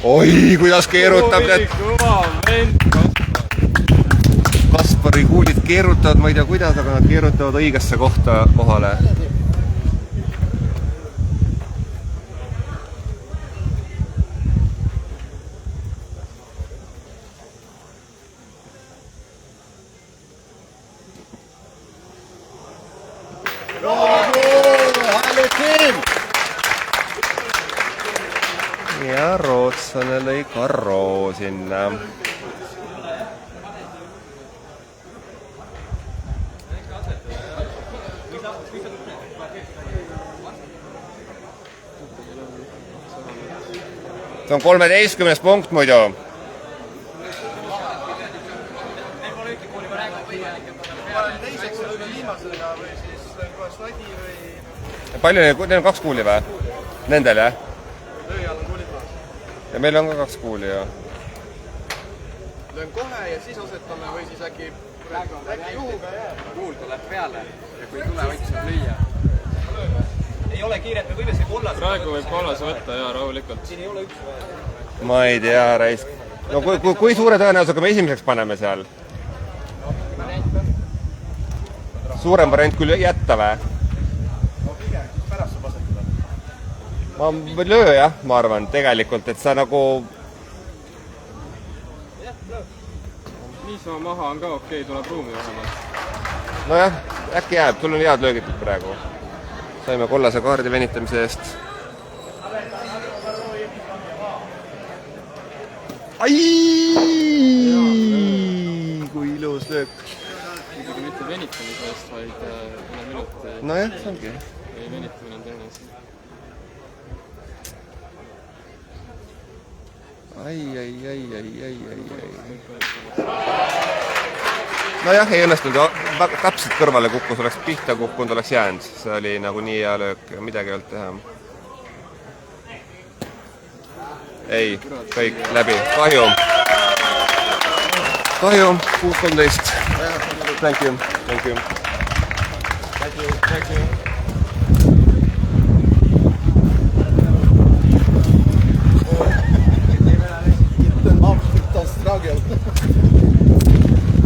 Oi, kuidas keerutab need kõva vend Kaspari kuulid keerutavad, ma ei tea kuidas, aga nad keerutavad õigesse kohale. Ja rootslane lõi karro sinna. See on 13. punkt muidu. Palju neil on 2 kuuli või? Nendel, jah? Ja meil on ka 2 kuuli, jah. Löön kohe ja siis asetame või siis äkki juhuga jääb. Kuul tuleb peale ja kui ei tule, võiks saab lüüa. Ei ole kiiret, me võime see kollase praegu võib kollase võtta ja rahulikult. Siin ei ole üks või? Ma ei tea, raisk. No kui suure tõenäosusega me esimeseks paneme seal? Suurem variant küll jätta või? Ma löö jah, ma arvan tegelikult, et sa nagu... Niisama maha on ka okei, tuleb ruumi vähemalt. Nojah, äkki jääb, sul on head löögitud praegu. Saime kollase kaardi venitamise eest. Ai! Kui ilus löök. Muidugi mitte venitamise eest, vaid mõne minuti. Nojah, see ongi. Ei, venitamine on teine asi. Ai. Nojah, ei õnnestunud. Täpselt kõrvale kukkus, oleks pihta kukkunud, oleks jäänud. See oli nagu nii hea löök, midagi ei olnud teha. Ei, kõik läbi. Kahju. 6-13. Thank you.